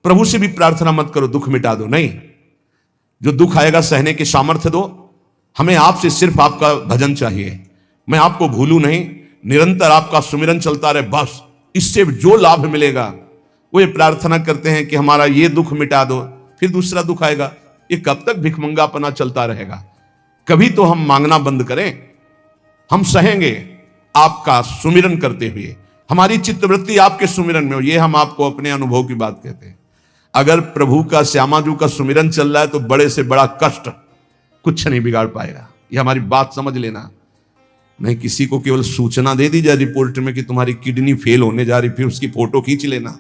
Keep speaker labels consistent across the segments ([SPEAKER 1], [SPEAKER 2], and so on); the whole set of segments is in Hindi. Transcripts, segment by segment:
[SPEAKER 1] प्रभु से भी प्रार्थना मत करो दुख मिटा दो, नहीं, जो दुख आएगा सहने की सामर्थ्य दो। हमें आपसे सिर्फ आपका भजन चाहिए, मैं आपको भूलूं नहीं, निरंतर आपका सुमिरन चलता रहे, बस इससे जो लाभ मिलेगा। वो ये प्रार्थना करते हैं कि हमारा ये दुख मिटा दो, फिर दूसरा दुख आएगा। ये कब तक भिखमंगापना चलता रहेगा? कभी तो हम मांगना बंद करें। हम सहेंगे आपका सुमिरन करते हुए, हमारी चित्तवृत्ति आपके सुमिरन में हो। ये हम आपको अपने अनुभव की बात कहते हैं। अगर प्रभु का, श्यामाजू का सुमिरन चल रहा है तो बड़े से बड़ा कष्ट कुछ नहीं बिगाड़ पाएगा। ये हमारी बात समझ लेना। नहीं किसी को केवल सूचना दे दी जाए रिपोर्ट में कि तुम्हारी किडनी फेल होने जा रही, फिर उसकी फोटो खींच लेना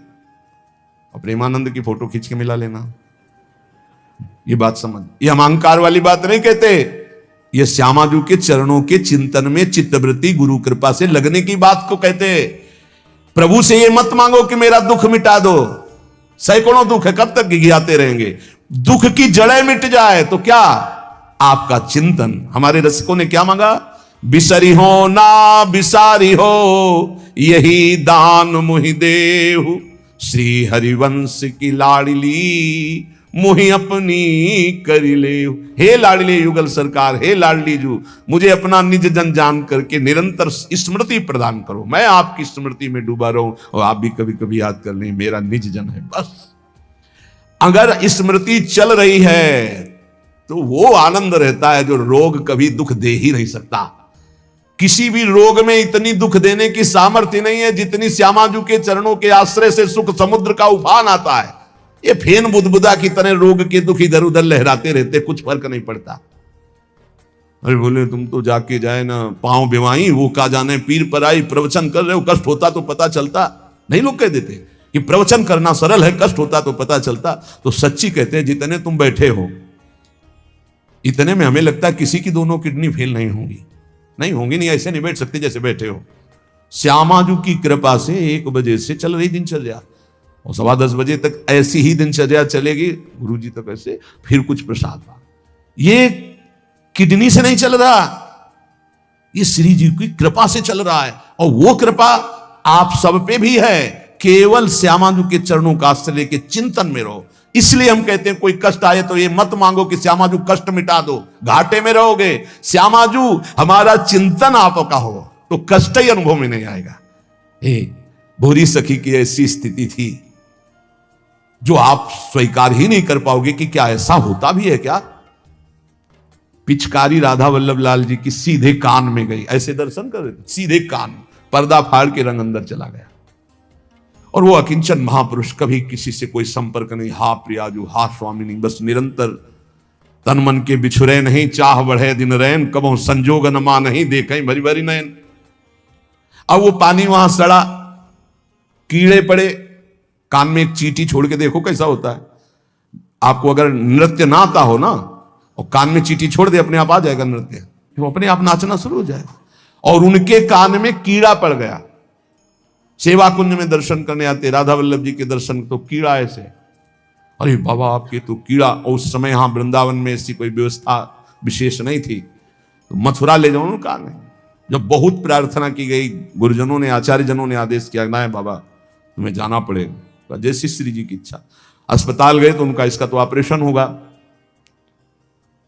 [SPEAKER 1] और प्रेमानंद की फोटो खींच के मिला लेना। ये बात समझ, ये हम अहंकार वाली बात नहीं कहते। ये श्यामाजू के चरणों के चिंतन में चित्तवृत्ति गुरु कृपा से लगने की बात को कहते। प्रभु से ये मत मांगो कि मेरा दुख मिटा दो। सैकड़ों दुख है, कब तक गिघियाते रहेंगे? दुख की जड़ें मिट जाए तो क्या? आपका चिंतन। हमारे रसिकों ने क्या मांगा? बिसरी हो ना बिसारी हो, यही दान मुहि देहु, श्री हरिवंश की लाडली मुहि अपनी करी ले। हे लाडली युगल सरकार, हे लाडली जू, मुझे अपना निज जन जान करके निरंतर स्मृति प्रदान करो। मैं आपकी स्मृति में डूबा रहूं और आप भी कभी कभी याद कर लें, मेरा निज जन है। बस अगर स्मृति चल रही है तो वो आनंद रहता है जो रोग कभी दुख दे ही नहीं सकता। किसी भी रोग में इतनी दुख देने की सामर्थ्य नहीं है जितनी श्यामाजू के चरणों के आश्रय से सुख समुद्र का उफान आता है। ये फेन बुदबुदा की तरह रोग के दुख इधर उधर लहराते रहते, कुछ फर्क नहीं पड़ता। अरे बोले तुम तो जाके जाए ना पांव बिवाई, वो का जाने पीर पर आई, प्रवचन कर रहे हो, कष्ट होता तो पता चलता। नहीं, लोग कह देते कि प्रवचन करना सरल है, कष्ट होता तो पता चलता। तो सच्ची कहते हैं जितने तुम बैठे हो इतने में हमें लगता है किसी की दोनों किडनी फेल नहीं होंगी। नहीं होंगी, नहीं, ऐसे नहीं बैठ सकते जैसे बैठे हो। श्यामाजू की कृपा से 1 बजे से चल रही दिनचर्या और 10:15 बजे तक ऐसी ही दिनचर्या चलेगी, गुरुजी तक ऐसे, फिर कुछ प्रसाद। ये किडनी से नहीं चल रहा, ये श्री जी की कृपा से चल रहा है। और वो कृपा आप सब पे भी है। केवल श्यामाजू के चरणों का आश्रय के चिंतन में रहो। इसलिए हम कहते हैं कोई कष्ट आए तो ये मत मांगो कि श्यामाजू कष्ट मिटा दो, घाटे में रहोगे। श्यामाजू हमारा चिंतन आपका हो तो कष्ट ही अनुभव में नहीं आएगा। भूरी सखी की ऐसी स्थिति थी जो आप स्वीकार ही नहीं कर पाओगे कि क्या ऐसा होता भी है क्या। पिचकारी राधा वल्लभ लाल जी की सीधे कान में गई, ऐसे दर्शन कर रहे थे, सीधे कान, पर्दा फाड़ के रंग अंदर चला गया। और वो अकिंचन महापुरुष, कभी किसी से कोई संपर्क नहीं। हा प्रियाजू, हा स्वामिनी, बस निरंतर तन मन के बिछुरे नहीं, चाह बढ़े दिन रैन, कबो संजोग न मा नहीं, देखें भरी भरी नयन। अब वो पानी वहां सड़ा, कीड़े पड़े, कान में एक चींटी छोड़ के देखो कैसा होता है। आपको अगर नृत्य ना आता हो ना और कान में चींटी छोड़ दे, अपने आप आ जाएगा नृत्य, वो अपने आप नाचना शुरू हो जाएगा। और उनके कान में कीड़ा पड़ गया। सेवा कुंज में दर्शन करने आते राधा वल्लभ जी के दर्शन, तो कीड़ा ऐसे, अरे बाबा आपके तो कीड़ा। और उस समय यहां वृंदावन में ऐसी कोई व्यवस्था विशेष नहीं थी, तो मथुरा ले जाओ। कहा नहीं, जब बहुत प्रार्थना की गई, गुरुजनों ने, आचार्य जनों ने आदेश किया, ना बाबा तुम्हें जाना पड़ेगा, जैसी श्री जी की इच्छा। अस्पताल गए तो उनका इसका तो ऑपरेशन होगा,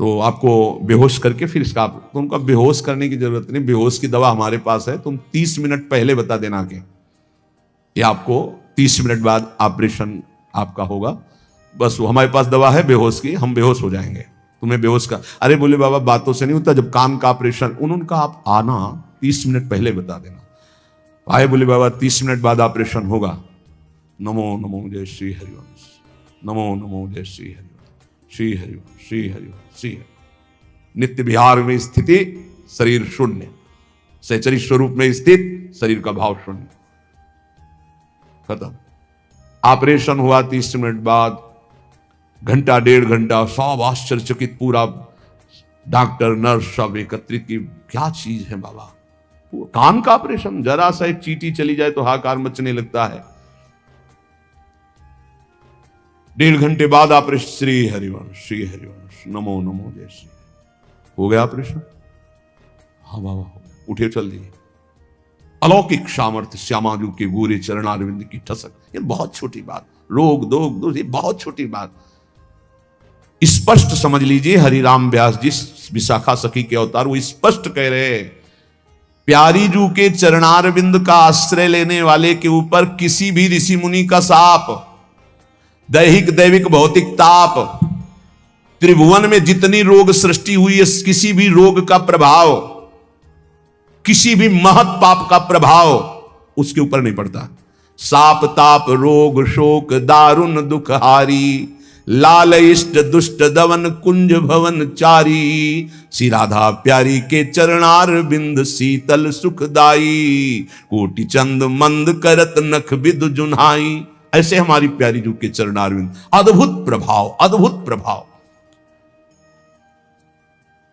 [SPEAKER 1] तो आपको बेहोश करके फिर इसका, तो उनका बेहोश करने की जरूरत नहीं, बेहोश की दवा हमारे पास है, तुम 30 मिनट पहले बता देना कि आपको 30 मिनट बाद ऑपरेशन आपका होगा। बस वो हमारे पास दवा है बेहोश की, हम बेहोश हो जाएंगे, तुम्हें बेहोश का। अरे बोले बाबा बातों से नहीं होता, जब कान का ऑपरेशन, उन्होंने आप आना 30 मिनट पहले बता देना। आए, बोले बाबा 30 मिनट बाद ऑपरेशन होगा। नमो नमो जय श्री हरिवंश, नमो नमो जय श्री हरिवंश, श्री हरिवंश, श्री हरिवंश, श्री हरि। नित्य विहार में स्थिति, शरीर शून्य, सहचरी स्वरूप में स्थित, शरीर का भाव शून्य, खत्म। ऑपरेशन हुआ 30 मिनट बाद, घंटा 1.5 घंटा, सब आश्चर्यचकित, पूरा डॉक्टर नर्स सब एकत्रित की, क्या चीज है बाबा। कान का ऑपरेशन, जरा सा एक चींटी चली जाए तो हाहाकार मचने लगता है। 1.5 घंटे बाद ऑपरेशन, श्री हरिवंश, श्री हरिवंश, नमो नमो जय श्री। हो गया ऑपरेशन? हाँ बाबा हो गया, उठे चल दिए। अलौकिक सामर्थ्य, श्यामाजू के गोरे चरणारविंद की ठसक। ये बहुत छोटी बात, रोग दोग, ये बहुत छोटी बात। स्पष्ट समझ लीजिए, हरिराम व्यास जी विशाखा सखी के अवतार, वो स्पष्ट कह रहे हैं, प्यारी जू के चरणारविंद का आश्रय लेने वाले के ऊपर किसी भी ऋषि मुनि का शाप, दैहिक दैविक भौतिक ताप, त्रिभुवन में जितनी रोग सृष्टि हुई है, किसी भी रोग का प्रभाव, किसी भी महत पाप का प्रभाव उसके ऊपर नहीं पड़ता। साप ताप रोग शोक दारुण दुख हारी, लाल इष्ट दुष्ट दवन कुंज भवन चारी, श्री राधा प्यारी के चरणार बिंद शीतल सुखदाई, कोटि चंद मंद करत नख विद जुन्हाई। ऐसे हमारी प्यारी जू के चरणार बिंद, अद्भुत प्रभाव, अद्भुत प्रभाव।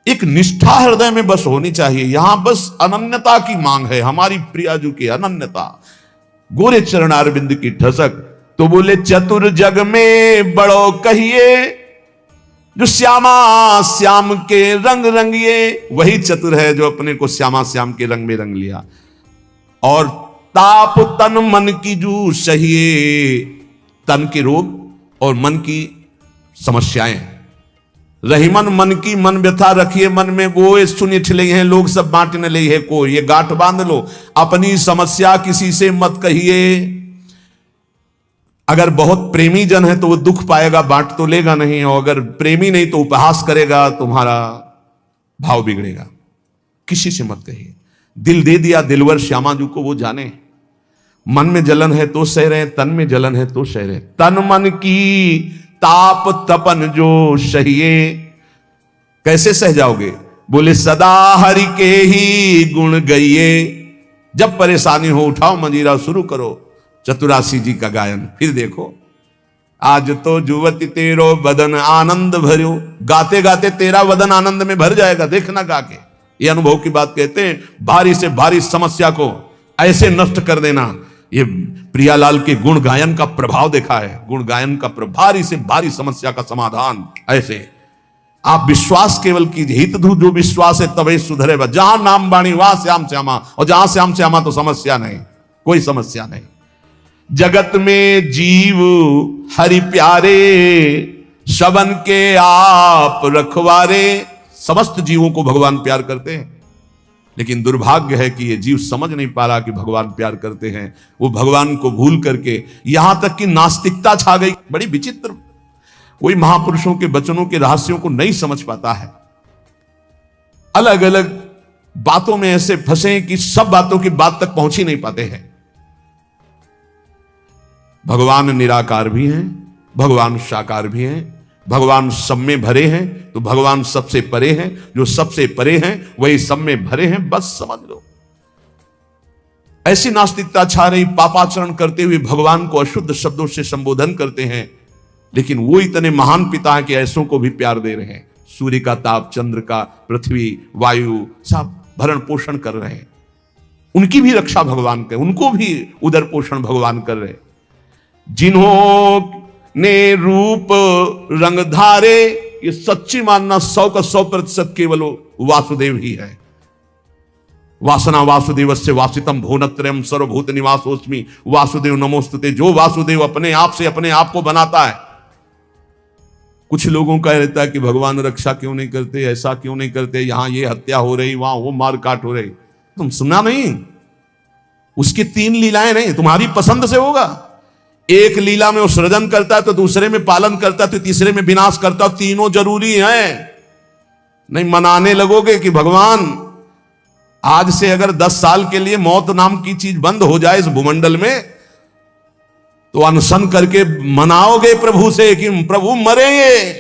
[SPEAKER 1] एक निष्ठा हृदय में बस होनी चाहिए, यहां बस अनन्यता की मांग है, हमारी प्रिया जू की अनन्यता। गोरे चरणार बिंद की ठसक, तो बोले चतुर जग में बड़ो कहिए, जो श्यामा श्याम के रंग रंगिए। वही चतुर है जो अपने को श्यामा श्याम के रंग में रंग लिया। और ताप तन मन की जू सहिए, तन के रोग और मन की समस्याएं। रहीमन मन की मन व्यथा रखिए मन में, गोए सुनि ठिले हैं लोग सब बांट न ले है को। ये गांठ बांध लो, अपनी समस्या किसी से मत कहिए। अगर बहुत प्रेमी जन है तो वो दुख पाएगा, बांट तो लेगा नहीं, और अगर प्रेमी नहीं तो उपहास करेगा, तुम्हारा भाव बिगड़ेगा। किसी से मत कहिए। दिल दे दिया दिलवर श्यामा जू को, वो जाने। मन में जलन है तो सह रहे, तन में जलन है तो सह रहे। तन मन की ताप तपन जो सहिए, कैसे सह जाओगे? बोले सदा हरि के ही गुण गइए। जब परेशानी हो उठाओ मंजीरा, शुरू करो चतुरासी जी का गायन। फिर देखो, आज तो जुवती तेरो बदन आनंद भरो, गाते गाते तेरा बदन आनंद में भर जाएगा, देखना गा के। ये अनुभव की बात कहते हैं। भारी से भारी समस्या को ऐसे नष्ट कर देना, ये प्रियालाल के गुण गायन का प्रभाव देखा है। गुण गायन का भारी से भारी समस्या का समाधान ऐसे। आप विश्वास केवल कीजिए, हित धू जो विश्वास है तभी सुधरेगा। जहां नाम बाणी वहां श्याम श्यामा, और जहां श्याम श्यामा तो समस्या नहीं, कोई समस्या नहीं। जगत में जीव हरि प्यारे, शबन के आप रखवारे। समस्त जीवों को भगवान प्यार करते हैं, लेकिन दुर्भाग्य है कि ये जीव समझ नहीं पा रहा कि भगवान प्यार करते हैं। वो भगवान को भूल करके यहां तक कि नास्तिकता छा गई। बड़ी विचित्र, कोई महापुरुषों के वचनों के रहस्यों को नहीं समझ पाता है। अलग अलग बातों में ऐसे फंसे कि सब बातों की बात तक पहुंच ही नहीं पाते हैं। भगवान निराकार भी हैं, भगवान साकार भी हैं, भगवान सब में भरे हैं, तो भगवान सबसे परे हैं। जो सबसे परे हैं वही सब में भरे हैं, बस समझ लो। ऐसी नास्तिकता छा रही, पापाचरण करते हुए भगवान को अशुद्ध शब्दों से संबोधन करते हैं, लेकिन वो इतने महान पिता हैं कि ऐसों को भी प्यार दे रहे हैं। सूर्य का ताप, चंद्र का, पृथ्वी, वायु, सब भरण पोषण कर रहे हैं। उनकी भी रक्षा भगवान कर, उनको भी उदर पोषण भगवान कर रहे। जिन्होंने रूप रंग धारे, ये सच्ची मानना 100 का 100% केवल वासुदेव ही है। वासना वासुदेवस्य वासितम भुवनत्रयम् सर्वभूत निवासोस्मि वासुदेव नमोस्तुते। जो वासुदेव अपने आप से अपने आप को बनाता है। कुछ लोगों का रहता है कि भगवान रक्षा क्यों नहीं करते, ऐसा क्यों नहीं करते, यहां ये हत्या हो रही, वहां वो मारकाट हो रही। तुम सुना नहीं? उसकी 3 लीलाएं नहीं, तुम्हारी पसंद से होगा। एक लीला में वो सृजन करता है, तो दूसरे में पालन करता है, तो तीसरे में विनाश करता है। तीनों जरूरी हैं। नहीं मनाने लगोगे कि भगवान आज से अगर 10 साल के लिए मौत नाम की चीज बंद हो जाए इस भूमंडल में, तो अनशन करके मनाओगे प्रभु से कि प्रभु मरेंगे,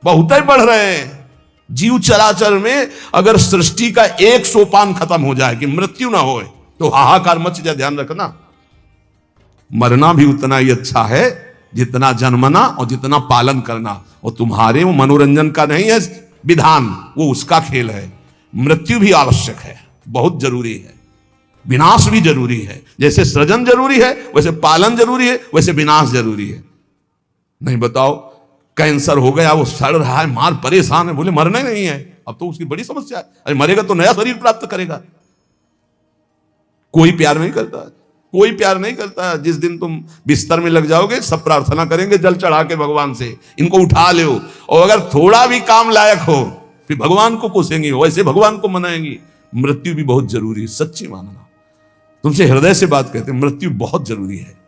[SPEAKER 1] बहुत ही बढ़ रहे हैं। जीव चराचर में अगर सृष्टि का एक सोपान खत्म हो जाए कि मृत्यु ना हो, तो हाहाकार मच जाए। ध्यान रखना, मरना भी उतना ही अच्छा है जितना जन्मना और जितना पालन करना। और तुम्हारे वो मनोरंजन का नहीं है विधान, वो उसका खेल है। मृत्यु भी आवश्यक है, बहुत जरूरी है। विनाश भी जरूरी है। जैसे सृजन जरूरी है, वैसे पालन जरूरी है, वैसे विनाश जरूरी है। नहीं बताओ, कैंसर हो गया, वो सड़ रहा है, मार परेशान है, बोले मरना नहीं है, अब तो उसकी बड़ी समस्या है। अरे मरेगा तो नया शरीर प्राप्त करेगा। कोई प्यार नहीं करता। कोई प्यार नहीं करता। जिस दिन तुम बिस्तर में लग जाओगे सब प्रार्थना करेंगे जल चढ़ा के भगवान से, इनको उठा ले। और अगर थोड़ा भी काम लायक हो फिर भगवान को कोसेंगी, वैसे भगवान को मनाएंगी। मृत्यु भी बहुत जरूरी है, सच्ची मानना। तुमसे हृदय से बात कहते हैं, मृत्यु बहुत जरूरी है।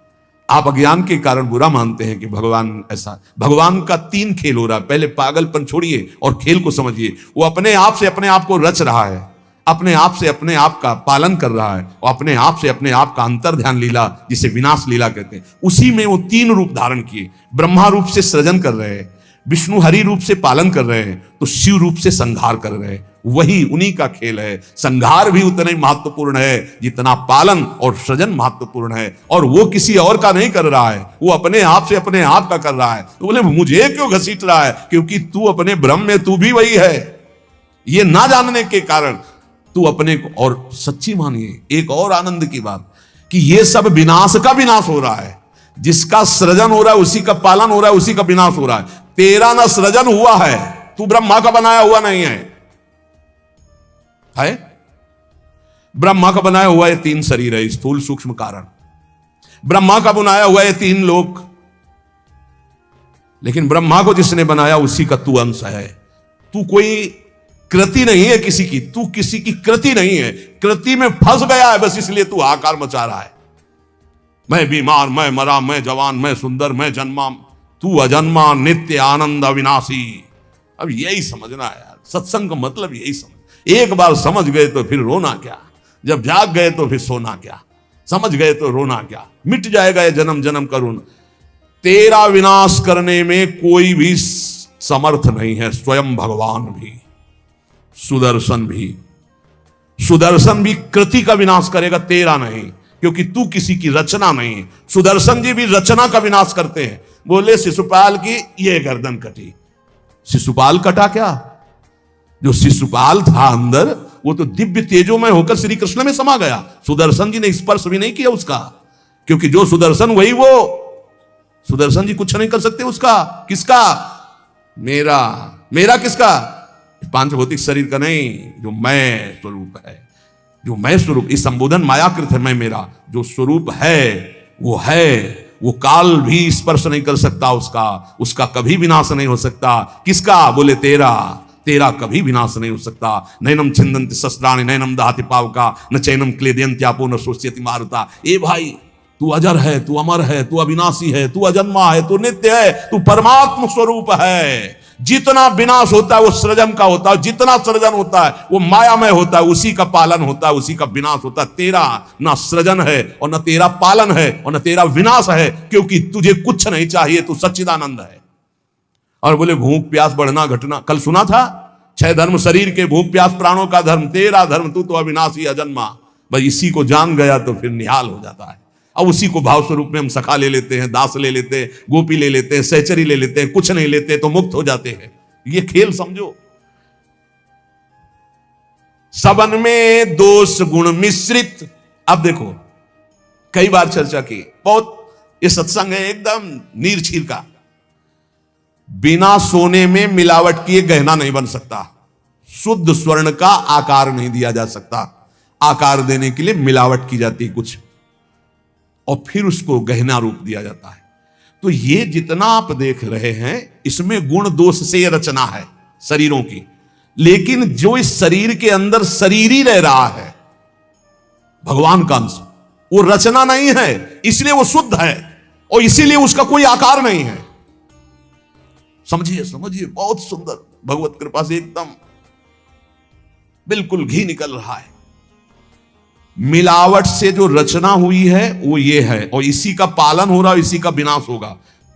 [SPEAKER 1] आप अज्ञान के कारण बुरा मानते हैं कि भगवान ऐसा। भगवान का 3 खेल हो रहा है। पहले पागलपन छोड़िए और खेल को समझिए। वो अपने आप से अपने आप को रच रहा है, अपने आप से अपने आप का पालन कर रहा है, और अपने आप से अपने आप का अंतर ध्यान लीला, जिसे विनाश लीला कहते हैं, उसी में वो 3 रूप धारण किए। ब्रह्मा रूप से सृजन कर रहे हैं, विष्णु हरि रूप से पालन कर रहे हैं, तो शिव रूप से संहार कर रहे हैं। वही उन्हीं का खेल है। संहार भी उतना ही महत्वपूर्ण है जितना पालन और सृजन महत्वपूर्ण है। और वो किसी और का नहीं कर रहा है, वो अपने आप से अपने आप का कर रहा है। तो बोले मुझे क्यों घसीट रहा है? क्योंकि तू अपने ब्रह्म में तू भी वही है। ये ना जानने के कारण तू अपने को। और सच्ची मानिए एक और आनंद की बात कि ये सब विनाश का विनाश हो रहा है। जिसका सृजन हो रहा है उसी का पालन हो रहा है, उसी का विनाश हो रहा है। तेरा ना सृजन हुआ है, तू ब्रह्मा का बनाया हुआ नहीं है। ब्रह्मा का बनाया हुआ ये 3 शरीर है, स्थूल सूक्ष्म कारण। ब्रह्मा का बनाया हुआ ये 3 लोक। लेकिन ब्रह्मा को जिसने बनाया उसी का तू अंश है। तू कोई कृति नहीं है किसी की, तू किसी की कृति नहीं है। कृति में फंस गया है बस, इसलिए तू हाहाकार मचा रहा है। मैं बीमार, मैं मरा, मैं जवान, मैं सुंदर, मैं जन्मा। तू अजन्मा, नित्य, आनंद, अविनाशी। अब यही समझना है यार, सत्संग का मतलब यही समझ। एक बार समझ गए तो फिर रोना क्या, जब जाग गए तो फिर सोना क्या, समझ गए तो रोना क्या। मिट जाएगा ये जन्म जन्म का रोना। तेरा विनाश करने में कोई भी समर्थ नहीं है, स्वयं भगवान भी, सुदर्शन भी। सुदर्शन भी कृति का विनाश करेगा, तेरा नहीं, क्योंकि तू किसी की रचना नहीं। सुदर्शन जी भी रचना का विनाश करते हैं। बोले शिशुपाल की ये गर्दन कटी, शिशुपाल कटा क्या? जो शिशुपाल था अंदर वो तो दिव्य तेजो में होकर श्री कृष्ण में समा गया। सुदर्शन जी ने स्पर्श भी नहीं किया उसका, क्योंकि जो सुदर्शन वही वो। सुदर्शन जी कुछ नहीं कर सकते उसका। किसका? मेरा। मेरा किसका? पांच भौतिक शरीर का नहीं, जो मैं स्वरूप है, जो मैं स्वरूप। इस संबोधन मायाकृत है मैं मेरा। जो स्वरूप है वो काल भी स्पर्श नहीं कर सकता उसका कभी विनाश नहीं हो सकता। किसका? बोले तेरा कभी विनाश नहीं हो सकता। नैनम छिंदन्ति शस्त्राणि नैनम दहति पावका न चैनम क्लेदयन्त्यापो न शोष्यति मारुता। ए भाई, तू अजर है, तू अमर है, तू अविनाशी है, तू अजन्मा है, तू नित्य है, तू परमात्म स्वरूप है। जितना विनाश होता है वो सृजन का होता है, जितना सृजन होता है वो मायामय होता है, उसी का पालन होता है, उसी का विनाश होता है। तेरा ना सृजन है और न तेरा पालन है और न तेरा विनाश है, क्योंकि तुझे कुछ नहीं चाहिए, तू सच्चिदानंद है। और बोले भूख प्यास बढ़ना घटना, कल सुना था 6 धर्म शरीर के, भूख प्यास प्राणों का धर्म, तेरा धर्म तू तो अविनाशी अजन्मा। भाई इसी को जान गया तो फिर निहाल हो जाता है। अब उसी को भाव स्वरूप में हम सखा ले लेते हैं, दास ले लेते हैं, गोपी ले लेते हैं, सहचरी ले लेते हैं, कुछ नहीं लेते तो मुक्त हो जाते हैं। ये खेल समझो। सबन में दोष गुण मिश्रित। अब देखो कई बार चर्चा की, बहुत ये सत्संग है एकदम नीरछीर का। बिना सोने में मिलावट किए गहना नहीं बन सकता। शुद्ध स्वर्ण का आकार नहीं दिया जा सकता। आकार देने के लिए मिलावट की जाती है कुछ, और फिर उसको गहना रूप दिया जाता है। तो ये जितना आप देख रहे हैं इसमें गुण दोष से रचना है शरीरों की। लेकिन जो इस शरीर के अंदर शरीर ही रह रहा है, भगवान का अंश, वो रचना नहीं है, इसलिए वो शुद्ध है और इसीलिए उसका कोई आकार नहीं है। समझिए, बहुत सुंदर, भगवत कृपा से एकदम बिल्कुल घी निकल रहा है। मिलावट से जो रचना हुई है वो ये है, और इसी का पालन हो रहा है, इसी का विनाश होगा।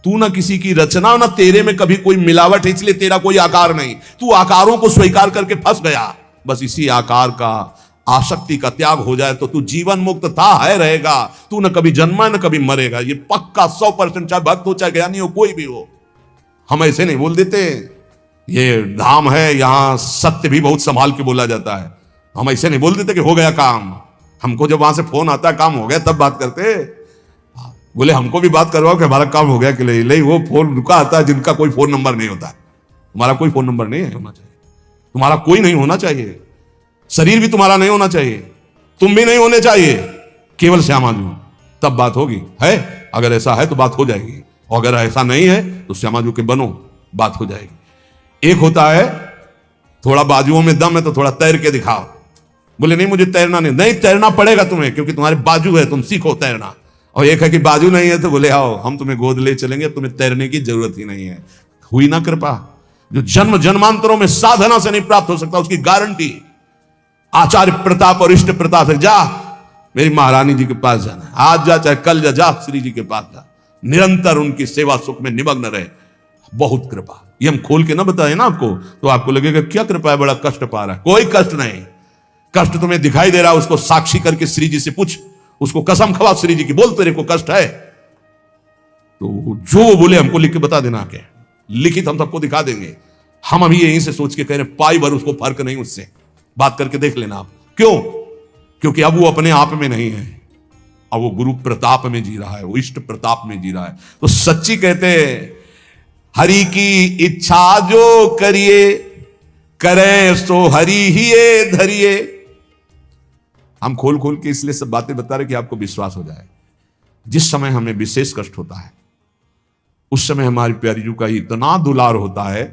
[SPEAKER 1] तू ना किसी की रचना, ना तेरे में कभी कोई मिलावट है, इसलिए तेरा कोई आकार नहीं। तू आकारों को स्वीकार करके फंस गया। बस इसी आकार का, आसक्ति का त्याग हो जाए तो तू जीवन मुक्त था है रहेगा। तू ना कभी जन्मा न कभी मरेगा। ये पक्का 100%, चाहे भक्त हो चाहे ज्ञानी हो, कोई भी हो। हम ऐसे नहीं बोल देते, ये धाम है यहां सत्य भी बहुत संभाल के बोला जाता है। हम ऐसे नहीं बोल देते कि हो गया काम। हमको जब वहां से फोन आता है काम हो गया तब बात करते। बोले हमको भी बात करवाओ कि हमारा काम हो गया कि नहीं। वो फोन रुका आता है जिनका कोई फोन नंबर नहीं होता है। तुम्हारा कोई फोन नंबर नहीं होना चाहिए, तुम्हारा कोई नहीं होना चाहिए, शरीर भी तुम्हारा नहीं होना चाहिए, तुम भी नहीं होने चाहिए, केवल श्यामा जी। तब बात होगी। है अगर ऐसा है तो बात हो जाएगी, और अगर ऐसा नहीं है तो श्यामाजू के बनो, बात हो जाएगी। एक होता है थोड़ा बाजुओं में दम है तो थोड़ा तैर के दिखाओ, बोले नहीं मुझे तैरना नहीं तैरना पड़ेगा तुम्हें, क्योंकि तुम्हारे बाजू है, तुम सीखो तैरना। और एक है कि बाजू नहीं है तो बोले आओ हम तुम्हें गोद ले चलेंगे, तुम्हें तैरने की जरूरत ही नहीं है। हुई ना कृपा। जो जन्म जन्मांतरों में साधना से नहीं प्राप्त हो सकता उसकी गारंटी आचार्य प्रताप और इष्ट प्रताप है। जा मेरी महारानी जी के पास जाना, आज जा चाहे कल जा श्री जी के पास जा, निरंतर उनकी सेवा सुख में निमग्न रहे। बहुत कृपा। ये हम खोल के ना बताए ना आपको तो आपको लगेगा क्या कृपा है, बड़ा कष्ट पा रहा है। कोई कष्ट नहीं। कष्ट तुम्हें दिखाई दे रहा है, उसको साक्षी करके श्री जी से पूछ, उसको कसम खवा श्री जी की, बोल तेरे को कष्ट है तो जो वो बोले हमको लिख के बता देना के, लिखित हम सबको दिखा देंगे। हम अभी यहीं से सोच के कह रहे पाई भर उसको फर्क नहीं, उससे बात करके देख लेना आप। क्यों? क्योंकि अब वो अपने आप में नहीं है, अब वो गुरु प्रताप में जी रहा है, वो इष्ट प्रताप में जी रहा है। तो सच्ची कहते हैं हरि की इच्छा जो करिए, करें सो हरि ही धरिए। हम खोल खोल के इसलिए सब बातें बता रहे कि आपको विश्वास हो जाए। जिस समय हमें विशेष कष्ट होता है उस समय हमारी प्यारी जू का इतना दुलार होता है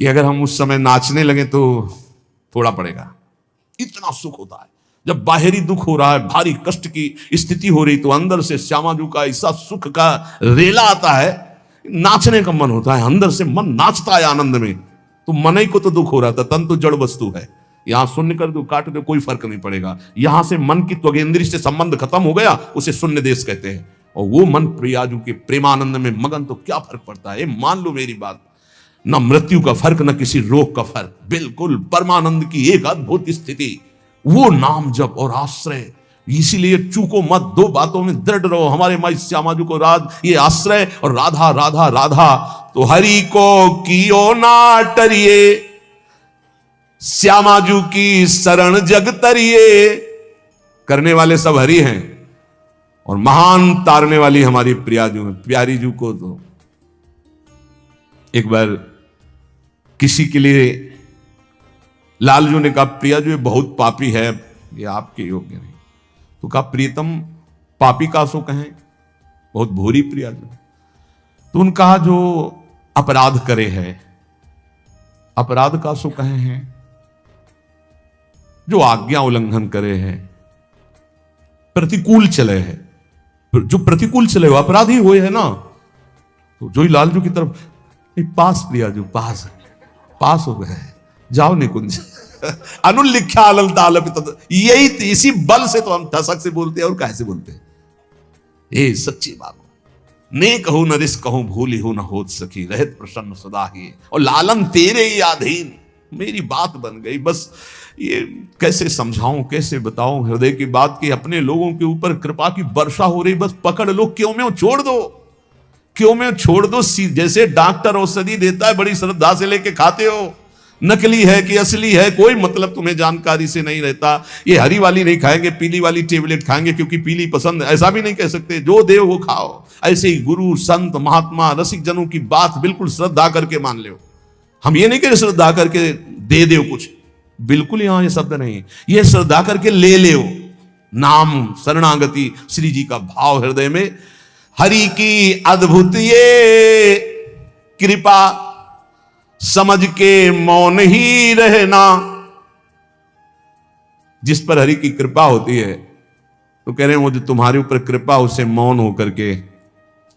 [SPEAKER 1] कि अगर हम उस समय नाचने लगे तो थोड़ा पड़ेगा। इतना सुख होता है जब बाहरी दुख हो रहा है, भारी कष्ट की स्थिति हो रही, तो अंदर से श्यामाजू का ऐसा सुख का रेला आता है, नाचने का मन होता है, अंदर से मन नाचता है आनंद में। तो मन ही को तो दुख हो रहा था, तन तो जड़ वस्तु है, यहां शून्य कर दो काट दो कोई फर्क नहीं पड़ेगा। यहां से मन की त्वगेंद्री से संबंध खत्म हो गया, उसे शून्य देश कहते हैं। और वो मन प्रियाजू के प्रेमानंद में मगन, तो क्या फर्क पड़ता है। मान लो मेरी बात, न मृत्यु का फर्क न किसी रोग का फर्क, बिल्कुल परमानंद की एक अद्भुत स्थिति। वो नाम जप और आश्रय, इसीलिए चूको मत, दो बातों में दृढ़ रहो। हमारे माई श्यामाजू को राज ये आश्रय और राधा राधा राधा, तो हरि को कियो ना टरिए, श्यामाजू की शरण जग तरिए। करने वाले सब हरि हैं और महान तारने वाली हमारी प्रियाजू है। प्यारी जू को तो एक बार किसी के लिए लालजू ने कहा प्रियाजू ये बहुत पापी है, ये आपके योग्य नहीं। तो कहा प्रियतम पापी का सो कहें, बहुत भूरी प्रियाजू। तो उन्होंने कहा जो अपराध करे है, अपराध का सो कहे हैं, जो आज्ञा उल्लंघन करे है, प्रतिकूल चले है। जो प्रतिकूल चले हो अपराधी हुए है ना। तो जो ही लालजू की तरफ, पास प्रियाजू पास पास हो गए, जाओ निकुंज अनुल्लिख्या अललतालपित। यही इसी बल से तो हम ठसक से बोलते हैं और कैसे बोलते हैं। ये सच्ची बात ने कहूं न रिस कहूं, भूली हो न होत सकी, रहत प्रसन्न सदा ही, और लालन तेरे ही अधीन। मेरी बात बन गई। बस ये कैसे समझाऊं, कैसे बताऊं हृदय की बात की। अपने लोगों के ऊपर कृपा की वर्षा हो रही, बस पकड़ लो, क्यों में छोड़ दो, क्यों में छोड़ दो। जैसे डॉक्टर औषधि देता है बड़ी श्रद्धा से लेके खाते हो, नकली है कि असली है कोई मतलब तुम्हें जानकारी से नहीं रहता। ये हरी वाली नहीं खाएंगे, पीली वाली टेबलेट खाएंगे क्योंकि पीली पसंद, ऐसा भी नहीं कह सकते। जो दे वो खाओ। ऐसे ही गुरु संत महात्मा रसिक जनों की बात बिल्कुल श्रद्धा करके मान लो। हम ये नहीं कह श्रद्धा करके दे दो कुछ, बिल्कुल यहां ये शब्द नहीं। ये श्रद्धा करके ले लो। नाम शरणागति श्री जी का भाव हृदय में, हरि की अद्भुत ये कृपा, समझ के मौन ही रहना। जिस पर हरि की कृपा होती है तो कह रहे हैं वो जो तुम्हारे ऊपर कृपा उसे मौन होकर के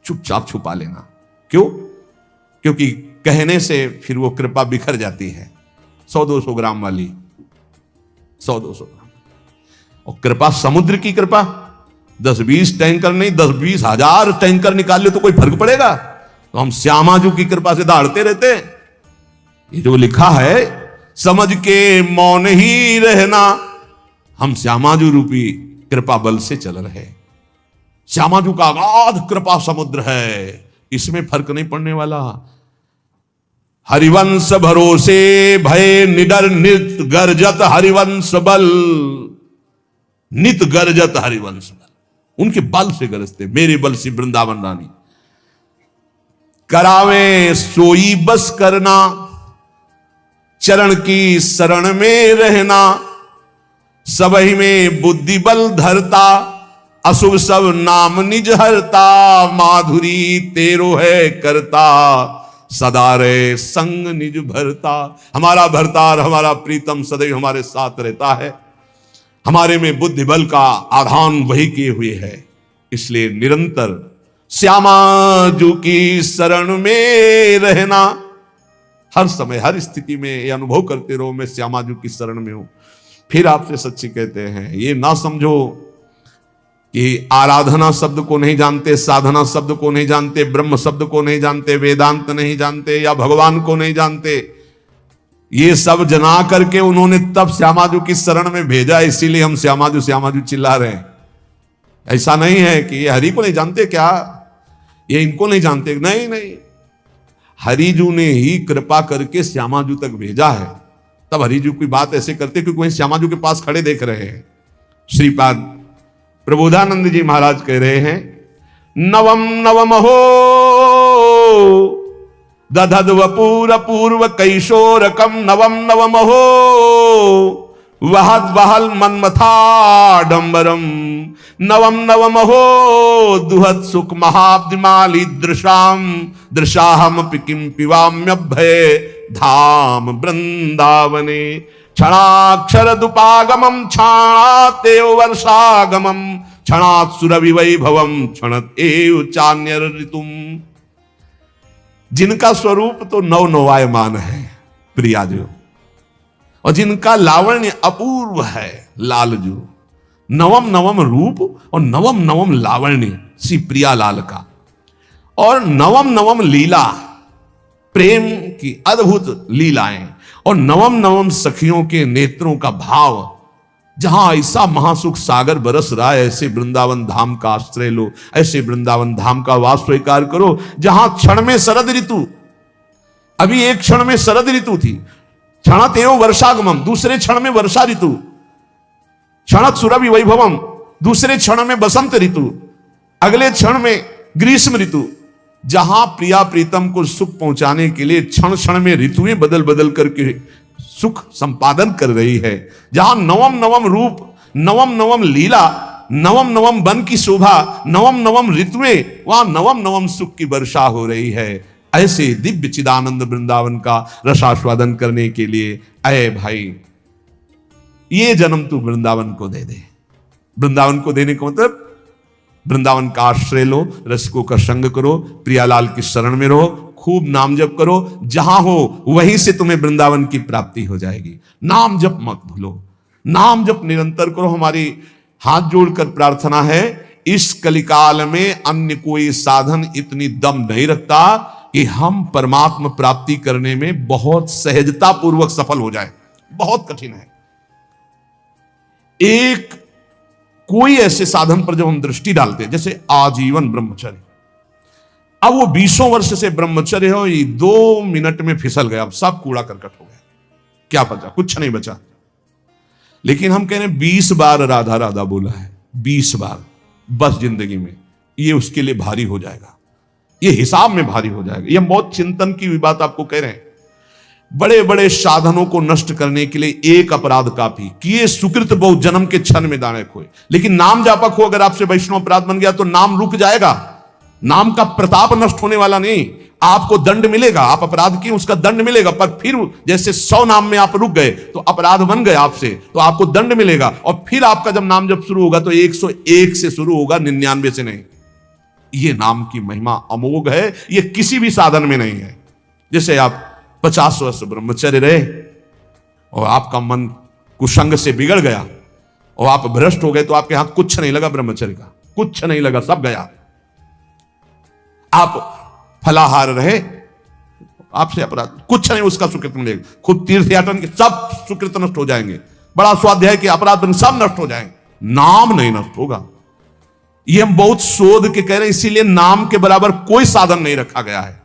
[SPEAKER 1] चुपचाप छुपा लेना। क्यों? क्योंकि कहने से फिर वो कृपा बिखर जाती है। 100-200 ग्राम वाली, 100-200 ग्राम। और कृपा समुद्र की कृपा 10-20 टैंकर नहीं, 10-20 हजार टैंकर निकाल ले तो कोई फर्क पड़ेगा। तो हम श्यामाजू की कृपा से दहाड़ते रहते हैं। ये जो लिखा है समझ के मौन ही रहना, हम श्यामाजू रूपी कृपा बल से चल रहे। श्यामाजू का अगाध कृपा समुद्र है, इसमें फर्क नहीं पड़ने वाला। हरिवंश भरोसे भय निडर नित गर्जत हरिवंश बल, नित गर्जत हरिवंश बल। उनके बल से गरजते, मेरे बल से वृंदावन रानी। करावे सोई बस करना, चरण की शरण में रहना, सबही में बुद्धि बल धरता, अशुभ सब नाम निज हरता, माधुरी तेरो है करता, सदा रे संग निज भरता। हमारा भरतार, हमारा प्रीतम सदैव हमारे साथ रहता है। हमारे में बुद्धि बल का आधान वही किए हुए है। इसलिए निरंतर श्यामा जू की शरण में रहना, हर समय हर स्थिति में ये अनुभव करते रहो मैं श्यामा जू की शरण में हूं। फिर आपसे सच्ची कहते हैं, ये ना समझो कि आराधना शब्द को नहीं जानते, साधना शब्द को नहीं जानते, ब्रह्म शब्द को नहीं जानते, वेदांत नहीं जानते या भगवान को नहीं जानते। ये सब जना करके उन्होंने तब श्यामाजू की शरण में भेजा, इसीलिए हम श्यामाजू चिल्ला रहे हैं। ऐसा नहीं है कि ये हरि को नहीं जानते, क्या ये इनको नहीं जानते, नहीं नहीं, हरिजू ने ही कृपा करके श्यामाजू तक भेजा है। तब हरिजू की बात ऐसे करते क्योंकि वहीं श्यामाजू के पास खड़े देख रहे हैं। श्रीपाद प्रबोधानंद जी महाराज कह रहे हैं, नवम नवम हो दधद वपूर पूर्व कैशोरकम, नवम नवम हो वहद वहल मन्मथाडंबरम, नवम नवम हो दुहत सुख महाब्दिमाली दृशाम, दृशाहम किम पिवाम्यभय धाम वृंदावने, क्षणाक्षर दुपागमम क्षणातेव वर्षागमम, क्षणात् सुरभि वैभवम क्षणत एव चान्यर ऋतुम। जिनका स्वरूप तो नव नवायमान है प्रियाजू, और जिनका लावण्य अपूर्व है लालजू। नवम नवम रूप और नवम नवम लावण्य श्री प्रियालाल का, और नवम नवम लीला, प्रेम की अद्भुत लीलाएं, और नवम नवम सखियों के नेत्रों का भाव। जहां ऐसा महासुख सागर बरस रहा है, ऐसे वृंदावन धाम का आश्रय लो, ऐसे वृंदावन धाम का वास स्वीकार करो, जहां क्षण में शरद ऋतु, अभी एक क्षण में शरद ऋतु थी, क्षणत एवं वर्षागमम, दूसरे क्षण में वर्षा ऋतु, क्षणत सुरभि वैभवम, दूसरे क्षण में बसंत ऋतु, अगले क्षण में ग्रीष्म ऋतु। जहां प्रिया प्रीतम को सुख पहुंचाने के लिए क्षण क्षण में ऋतुएं बदल बदल करके सुख संपादन कर रही है, जहां नवम नवम रूप, नवम नवम लीला, नवम नवम वन की शोभा, नवम नवम ऋतुएं, वहां नवम नवम सुख की वर्षा हो रही है। ऐसे दिव्य चिदानंद वृंदावन का रसास्वादन करने के लिए अय भाई, ये जन्म तू वृंदावन को दे दे। वृंदावन को देने का मतलब वृंदावन का आश्रय लो, रसिकों का संग करो, प्रियालाल की शरण में रहो, खूब नाम जप करो, जहां हो वहीं से तुम्हें वृंदावन की प्राप्ति हो जाएगी। नाम जप मत भूलो, नाम जप निरंतर करो। हमारी हाथ जोड़कर प्रार्थना है, इस कलिकाल में अन्य कोई साधन इतनी दम नहीं रखता कि हम परमात्मा प्राप्ति करने में बहुत सहजता पूर्वक सफल हो जाए। बहुत कठिन है। एक कोई ऐसे साधन पर जब हम दृष्टि डालते हैं, जैसे आजीवन ब्रह्मचर्य, अब वो 20 वर्ष से ब्रह्मचर्य हो, ये 2 मिनट में फिसल गया, अब सब कूड़ा करकट हो गया, क्या बचा? कुछ नहीं बचा। लेकिन हम कह रहे हैं 20 बार राधा राधा बोला है, 20 बार बस जिंदगी में, ये उसके लिए भारी हो जाएगा, ये हिसाब में भारी हो जाएगा। ये बहुत चिंतन की बात आपको कह रहे हैं। बड़े बड़े साधनों को नष्ट करने के लिए एक अपराध काफी, किए सुकृत बहुत जन्म के क्षण में दाने खोए। लेकिन नाम जापक हो, अगर आपसे वैष्णव अपराध बन गया तो नाम रुक जाएगा, नाम का प्रताप नष्ट होने वाला नहीं। आपको दंड मिलेगा, आप अपराध किए उसका दंड मिलेगा, पर फिर जैसे 100 नाम में आप रुक गए तो अपराध बन गए आपसे, तो आपको दंड मिलेगा। और फिर आपका जब नाम जब शुरू होगा तो 101 से शुरू होगा, 99 से नहीं। ये नाम की महिमा अमोघ है, ये किसी भी साधन में नहीं है। जैसे आप 50 वर्ष ब्रह्मचर्य रहे और आपका मन कुसंग से बिगड़ गया और आप भ्रष्ट हो गए, तो आपके हाथ कुछ नहीं लगा, ब्रह्मचर्य का कुछ नहीं लगा, सब गया। आप फलाहार रहे, आपसे अपराध कुछ नहीं, उसका सुकृत मिलेगा। खुद तीर्थ याटन के सब सुकृत नष्ट हो जाएंगे, बड़ा स्वाध्याय के अपराध सब नष्ट हो जाएंगे, नाम नहीं नष्ट होगा। ये हम बहुत शोध के कह रहे हैं, इसीलिए नाम के बराबर कोई साधन नहीं रखा गया है।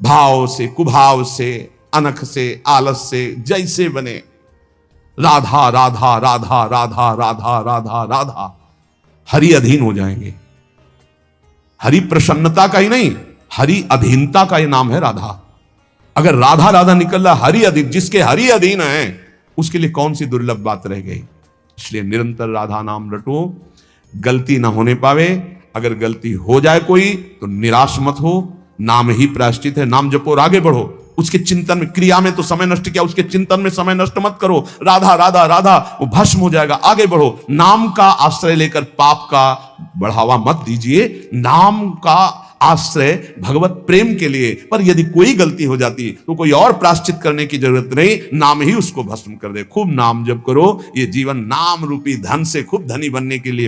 [SPEAKER 1] भाव से, कुभाव से, अनख से, आलस से, जैसे बने, राधा राधा राधा राधा राधा राधा राधा, हरि अधीन हो जाएंगे। हरि प्रसन्नता का ही नहीं, हरि अधीनता का ही नाम है राधा। अगर राधा राधा निकल रहा, हरि अधीन, जिसके हरि अधीन है उसके लिए कौन सी दुर्लभ बात रह गई। इसलिए निरंतर राधा नाम रटो, गलती ना होने पावे। अगर गलती हो जाए कोई तो निराश मत हो, नाम ही प्रायश्चित है। नाम जपो और आगे बढ़ो। उसके चिंतन में, क्रिया में तो समय नष्ट किया, उसके चिंतन में समय नष्ट मत करो। राधा राधा राधा, वो भस्म हो जाएगा। आगे बढ़ो। नाम का आश्रय लेकर पाप का बढ़ावा मत दीजिए। नाम का आश्रय भगवत प्रेम के लिए। पर यदि कोई गलती हो जाती तो कोई और प्रायश्चित करने की जरूरत नहीं, नाम ही उसको भस्म कर दे। खूब नाम जप करो। ये जीवन नाम रूपी धन से खूब धनी बनने के लिए